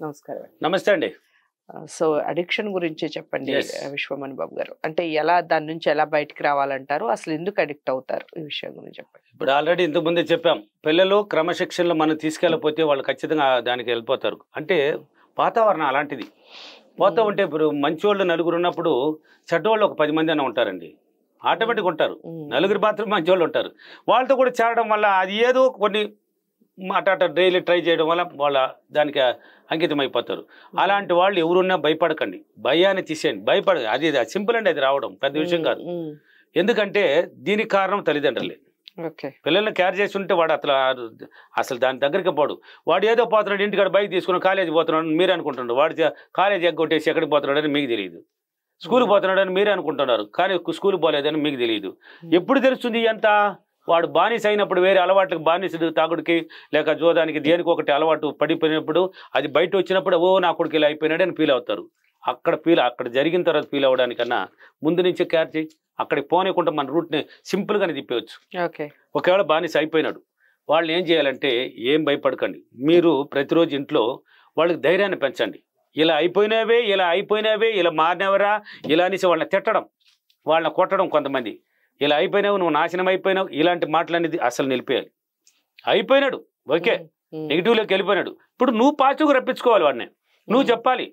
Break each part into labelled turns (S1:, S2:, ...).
S1: నమస్కారం.
S2: నమస్తే అండి.
S1: సో అడిక్షన్ గురించి చెప్పండి
S2: Yes.
S1: విశ్వమణి బాబు గారు. అంటే దాని నుంచి ఎలా బయటికి రావాలంటారు? అసలు ఎందుకు అడిక్ట్ అవుతారు? ఈ విషయం గురించి చెప్పండి.
S2: ఇప్పుడు ఆల్రెడీ ఇంతకుముందే చెప్పాం, పిల్లలు క్రమశిక్షణలో మనం తీసుకెళ్ళకపోతే వాళ్ళు ఖచ్చితంగా దానికి వెళ్ళిపోతారు. అంటే వాతావరణం అలాంటిది. పోతూ ఉంటే ఇప్పుడు మంచివాళ్ళు నలుగురు ఉన్నప్పుడు చెడ్డవాళ్ళు ఒక 10 మంది అన్న ఉంటారండి. ఆటోమేటిక్గా ఉంటారు. నలుగురు మాత్రం మంచివాళ్ళు ఉంటారు. వాళ్ళతో కూడా చేరడం వల్ల అది ఏదో కొన్ని అట డైలీ ట్రై చేయడం వల్ల వాళ్ళ దానికి అంకితం అయిపోతారు. అలాంటి వాళ్ళు ఎవరున్నా భయపడకండి, భయాన్ని తీసేయండి. అది సింపుల్ అండి, అది రావడం పెద్ద విషయం కాదు. ఎందుకంటే దీనికి కారణం తల్లిదండ్రులే. పిల్లల్ని కేర్ చేసి ఉంటే వాడు అసలు దాని దగ్గరికి పోడు. వాడు ఏదో పోతున్నాడు, ఇంటికాడ బైక్ తీసుకుని కాలేజీ పోతున్నాడు మీరు అనుకుంటున్నారు. వాడు కాలేజీ ఎగ్గొట్టేసి ఎక్కడికి పోతున్నాడు అని మీకు తెలియదు. స్కూల్కి పోతున్నాడు అని మీరే అనుకుంటున్నారు, కానీ స్కూల్కి పోలేదని మీకు తెలియదు. ఎప్పుడు తెలుస్తుంది ఎంత? వాడు బానిస అయినప్పుడు, వేరే అలవాట్లకు బానిసడు, తాగుడికి లేక జోదానికి దేనికి ఒకటి అలవాటు పడిపోయినప్పుడు, అది బయట వచ్చినప్పుడు ఓ నా కొడుకు ఇలా అయిపోయినాడు అని ఫీల్ అవుతారు. అక్కడ జరిగిన తర్వాత ఫీల్ అవ్వడానికన్నా ముందు నుంచే కేర్ చేయి. అక్కడికి పోనీకుండా మన రూట్ని సింపుల్గానే తిప్పేయచ్చు. ఒకవేళ బానిస అయిపోయినాడు, వాళ్ళని ఏం చేయాలంటే ఏం భయపడకండి. మీరు ప్రతిరోజు ఇంట్లో వాళ్ళకి ధైర్యాన్ని పెంచండి. ఇలా అయిపోయినావే ఇలా మారినవరా ఇలా అనేసి వాళ్ళని తిట్టడం, వాళ్ళని కొట్టడం. కొంతమంది ఇలా అయిపోయినావు, నువ్వు నాశనం అయిపోయినావు, ఇలాంటి మాటలనేది అసలు నిలిపేయాలి. అయిపోయినాడు ఓకే, నెగిటివ్లోకి వెళ్ళిపోయినాడు. ఇప్పుడు నువ్వు పాజిటివ్గా రప్పించుకోవాలి వాడిని. నువ్వు చెప్పాలి,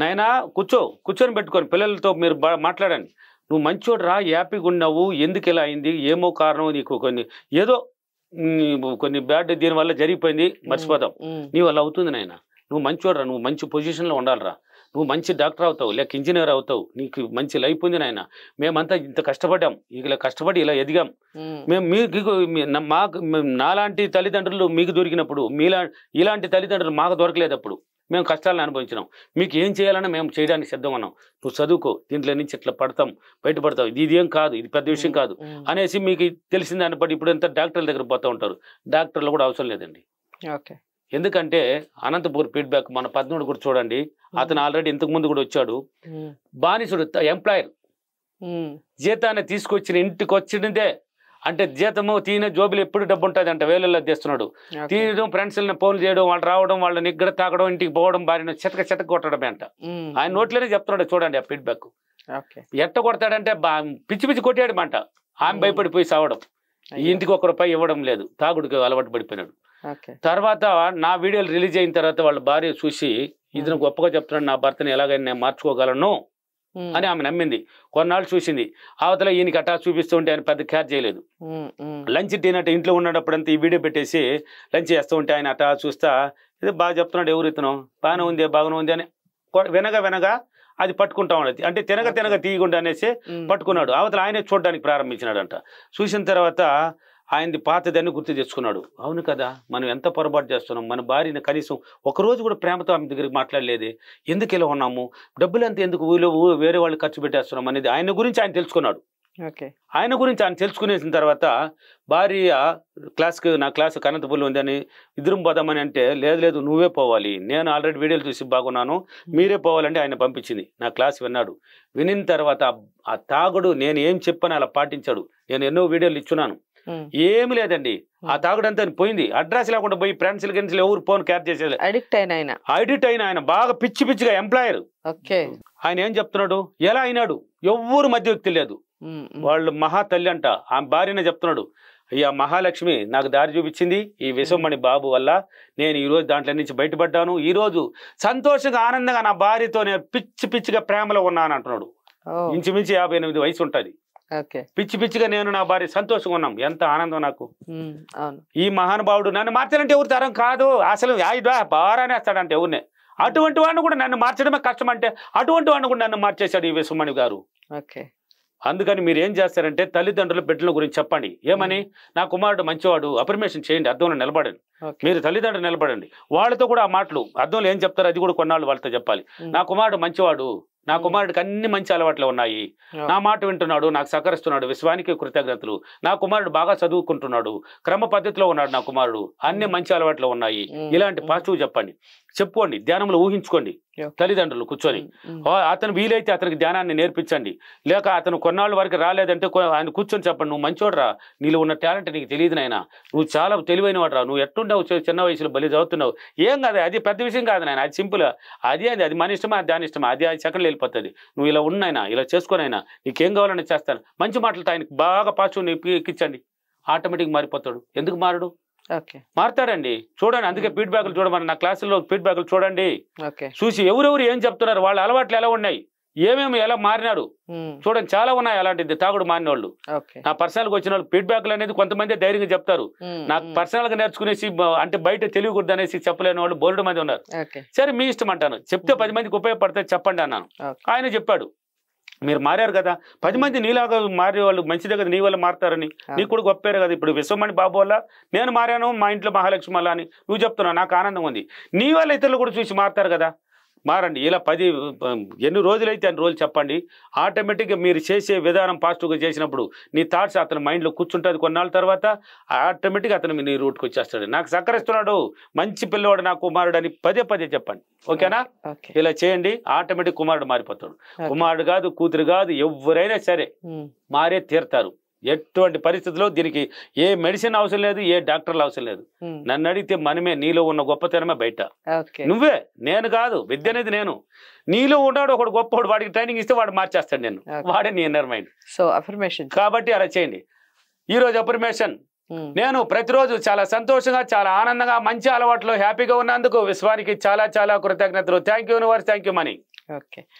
S2: నాయనా కూర్చొని పెట్టుకొని పిల్లలతో మీరు మాట్లాడండి. నువ్వు మంచోడు రా, హ్యాపీగా ఉన్నావు, ఎందుకు ఇలా అయింది, ఏమో కారణం నీకు కొన్ని బ్యాడ్ దీనివల్ల జరిగిపోయింది, మర్చిపోతాం. నీ వల్ల అవుతుంది నాయన, నువ్వు మంచోడు రా, నువ్వు మంచి పొజిషన్లో ఉండాలిరా, నువ్వు మంచి డాక్టర్ అవుతావు, లేక ఇంజనీర్ అవుతావు, నీకు మంచి లైఫ్ ఉంది నాయన, మేమంతా ఇంత కష్టపడ్డాం, ఇలా కష్టపడి ఇలా ఎదిగాం, మేము మాకు నాలాంటి తల్లిదండ్రులు మీకు దొరికినప్పుడు ఇలాంటి తల్లిదండ్రులు మాకు దొరకలేదు. అప్పుడు మేము కష్టాలను అనుభవించినాం, మీకు ఏం చేయాలన్నా మేము చేయడానికి సిద్ధం ఉన్నాం, నువ్వు చదువుకో, దీంట్లో నుంచి ఇట్లా బయటపడతావు, ఇది ఏం కాదు, ఇది పెద్ద విషయం కాదు అనేసి మీకు తెలిసిన దాన్ని బట్టి ఇప్పుడు ఎంత డాక్టర్ల దగ్గర పోతూ ఉంటారు. డాక్టర్లు కూడా అవసరం లేదండి. ఎందుకంటే అనంతపూర్ ఫీడ్బ్యాక్ మన 13 కూడా చూడండి, అతను ఆల్రెడీ ఇంతకు ముందు కూడా వచ్చాడు. బానిసుడు ఎంప్లాయర్ జీతాన్ని తీసుకొచ్చిన ఇంటికి వచ్చినదే అంటే జీతము తీన జోబులు ఎప్పుడు డబ్బు ఉంటుంది అంట, వేలల్లో తెస్తున్నాడు. తీయడం, ఫ్రెండ్స్ని ఫోన్ చేయడం, వాళ్ళు రావడం, వాళ్ళని నిగ్గర తాగడం, ఇంటికి పోవడం, భార్యను చితక కొట్టడమే అంట. ఆయన నోట్లోనే చెప్తున్నాడు చూడండి ఆ ఫీడ్బ్యాక్. ఎట్ట కొడతాడంటే పిచ్చి కొట్టాడు అంట. ఆమె భయపడిపోయి సావడం, ఇంటికి ₹1 ఇవ్వడం లేదు, తాగుడికి అలవాటు పడిపోయినాడు. తర్వాత నా వీడియోలు రిలీజ్ అయిన తర్వాత వాళ్ళ భార్య చూసి ఇతను గొప్పగా చెప్తున్నాడు, నా భర్తని ఎలాగైనా నేను మార్చుకోగలను అని ఆమె నమ్మింది. కొన్నాళ్ళు చూసింది. అవతల ఈయనకి అటా చూపిస్తుంటే ఆయన పెద్ద కేర్ చేయలేదు. లంచ్ తినట్టు ఇంట్లో ఉన్నప్పుడంతా ఈ వీడియో పెట్టేసి లంచ్ చేస్తూ ఉంటే ఆయన అటా చూస్తా, ఇది బాగా చెప్తున్నాడు, ఎవరు ఇతను బాగానే ఉంది అని వినగా అది పట్టుకుంటా ఉన్నది. అంటే తినగ తీయకుండా అనేసి పట్టుకున్నాడు. అవతల ఆయనే చూడడానికి ప్రారంభించినాడంట. చూసిన తర్వాత ఆయనది పాతదాన్ని గుర్తు తెచ్చుకున్నాడు. అవును కదా, మనం ఎంత పొరపాటు చేస్తున్నాం, మన భార్యని కనీసం ఒకరోజు కూడా ప్రేమతో ఆమె దగ్గరికి మాట్లాడలేదే, ఎందుకు ఇలా ఉన్నాము, డబ్బులు అంతా ఎందుకు వేరే వాళ్ళు ఖర్చు పెట్టేస్తున్నాం అనేది ఆయన గురించి ఆయన తెలుసుకున్నాడు. ఆయన గురించి ఆయన తెలుసుకునేసిన తర్వాత భార్య నా క్లాస్ అనంతపూర్లో ఉందని ఇద్దరం పోదామని అంటే, లేదు నువ్వే పోవాలి, నేను ఆల్రెడీ వీడియోలు చూసి బాగున్నాను, మీరే పోవాలంటే ఆయన పంపించింది. నా క్లాస్ విన్నాడు. వినిన తర్వాత ఆ తాగుడు నేను ఏం చెప్పాను అలా పాటించాడు. నేను ఎన్నో వీడియోలు ఇచ్చున్నాను, ఏమి లేదండి, ఆ తాగుడంతా పోయింది. అడ్రస్ లేకుండా పోయి ఫ్రెండ్స్ ఎవరు ఫోన్ క్యార్ చేసేది. అడిక్ట్ అయిన ఆయన బాగా పిచ్చిగా ఎంప్లాయర్. ఆయన ఏం చెప్తున్నాడు, ఎలా అయినాడు, ఎవ్వరు మధ్య వ్యక్తి లేదు, వాళ్ళు మహా తల్లి అంట. ఆ భార్యనే చెప్తున్నాడు, అయ్యా మహాలక్ష్మి నాకు దారి చూపించింది, ఈ విశ్వమణి బాబు వల్ల నేను ఈ రోజు దాంట్లో నుంచి బయటపడ్డాను, ఈ రోజు సంతోషంగా ఆనందంగా నా భార్యతో నేను పిచ్చిగా ప్రేమలో ఉన్నాను అంటున్నాడు. ఇంచుమించు 58 వయసు ఉంటుంది. పిచ్చిగా నేను నా భార్య సంతోషంగా ఉన్నాం, ఎంత ఆనందం నాకు. ఈ మహానుభావుడు నన్ను మార్చాలంటే ఎవరు తరం కాదు, అసలు బారానే వేస్తాడంటే ఎవరినే. అటువంటి వాడిని కూడా నన్ను మార్చడమే కష్టం అంటే అటువంటి వాడిని కూడా నన్ను మార్చేశాడు ఈ విశ్వమణి గారు. అందుకని మీరు ఏం చేస్తారంటే తల్లిదండ్రుల బిడ్డల గురించి చెప్పండి. ఏమని, నా కుమారుడు మంచివాడు, అఫర్మేషన్ చేయండి, అర్థంలో నిలబడండి. మీరు తల్లిదండ్రులు నిలబడండి. వాళ్ళతో కూడా ఆ మాటలు అర్థంలో ఏం చెప్తారో అది కూడా కొన్నాళ్ళు వాళ్ళతో చెప్పాలి. నా కుమారుడు మంచివాడు, నా కుమారుడికి అన్ని మంచి అలవాట్లు ఉన్నాయి, నా మాట వింటున్నాడు, నాకు సహకరిస్తున్నాడు, విశ్వానికి కృతజ్ఞతలు, నా కుమారుడు బాగా చదువుకుంటున్నాడు, క్రమ పద్ధతిలో ఉన్నాడు, నా కుమారుడు అన్ని మంచి అలవాట్లు ఉన్నాయి, ఇలాంటి పాజిటివ్ చెప్పండి, చెప్పుకోండి, ధ్యానంలో ఊహించుకోండి. తల్లిదండ్రులు కూర్చొని అతను వీలైతే అతనికి ధ్యానాన్ని నేర్పించండి. లేక అతను కొన్నాళ్ళ వరకు రాలేదంటే ఆయన కూర్చొని చెప్పండి, నువ్వు మంచోడరా, నీలో ఉన్న టాలెంట్ నీకు తెలియదు నాయన, నువ్వు చాలా తెలివైన వాడరా, నువ్వు ఎట్టుండవు చిన్న వయసులో బలి చదువుతున్నావు, ఏం కాదు, అది పెద్ద విషయం కాదు నాయన, అది సింపుల్, అది మన ఇష్టమా, దాని ఇష్టమా, అది సెకండ్లో వెళ్ళిపోతుంది, నువ్వు ఇలా ఉన్నాయినా, ఇలా చేసుకోనైనా, నీకేం కావాలని చేస్తాను, మంచి మాటలతో ఆయనకి బాగా పాజిటివ్ ఎక్కించండి, ఆటోమేటిక్ మారిపోతాడు. ఎందుకు మారడు? మారుతాడండి. చూడండి, అందుకే ఫీడ్బ్యాక్లు చూడమని, నా క్లాసుల్లో ఫీడ్బ్యాక్లు చూడండి, చూసి ఎవరెవరు ఏం చెప్తున్నారు, వాళ్ళ అలవాట్లు ఎలా ఉన్నాయి, ఏమేమి ఎలా మారినారు చూడండి. చాలా ఉన్నాయి అలాంటిది, తాగుడు మారిన వాళ్ళు. నా పర్సనల్ గా వచ్చిన వాళ్ళు ఫీడ్బ్యాక్లు అనేది కొంతమంది ధైర్యంగా చెప్తారు, నాకు పర్సనల్ గా నేర్చుకునేసి అంటే బయట తెలియకూడదు అనేసి చెప్పలేని వాళ్ళు బోల్డ్ మంది ఉన్నారు. సరే మీ ఇష్టం అంటాను, చెప్తే 10 మందికి ఉపయోగపడితే చెప్పండి అన్నాను. ఆయన చెప్పాడు, మీరు మారారు కదా, 10 మంది నీలాగా మారే వాళ్ళు మంచిదే కదా, నీ వల్ల మారుతారని, నీకు కూడా గొప్పేరు కదా, ఇప్పుడు విశ్వమణి బాబు వల్ల నేను మారాను, మా ఇంట్లో మహాలక్ష్మి వల్ల అని నువ్వు చెప్తున్నావు, నాకు ఆనందం ఉంది, నీ వల్ల ఇతరులు కూడా చూసి మారుతారు కదా, మారండి. ఇలా 10 ఎన్ని రోజులైతే అన్ని రోజులు చెప్పండి, ఆటోమేటిక్గా మీరు చేసే విధానం పాజిటివ్గా చేసినప్పుడు నీ థాట్స్ అతని మైండ్లో కూర్చుంటుంది, కొన్నాళ్ళ తర్వాత ఆటోమేటిక్గా అతను నీ రూట్కి వచ్చేస్తాడు, నాకు సహకరిస్తున్నాడు, మంచి పిల్లవాడు నా కుమారుడు అని పదే చెప్పండి. ఓకేనా? ఇలా చేయండి, ఆటోమేటిక్ కుమారుడు మారిపోతాడు. కుమారుడు కాదు, కూతురు కాదు, ఎవరైనా సరే మారే తీరుతారు. ఎటువంటి పరిస్థితుల్లో దీనికి ఏ మెడిసిన్ అవసరం లేదు, ఏ డాక్టర్లు అవసరం లేదు. నన్ను అడిగితే మనమే, నీలో ఉన్న గొప్పతనమే బయట, నువ్వే, నేను కాదు, విద్య అనేది నేను, నీలో ఉన్నాడు ఒకడు గొప్పవాడు, వాడికి ట్రైనింగ్ ఇస్తే వాడు మార్చేస్తాడు, నేను వాడే నీ ఇన్నర్ మైండ్.
S1: సో అఫర్మేషన్ కాబట్టి
S2: అలా చేయండి. ఈ రోజు అఫర్మేషన్, నేను ప్రతిరోజు చాలా సంతోషంగా, చాలా ఆనందంగా, మంచి అలవాట్లో హ్యాపీగా ఉన్నందుకు విశ్వానికి చాలా చాలా కృతజ్ఞతలు. Thank you universe, thank you money.
S1: Okay.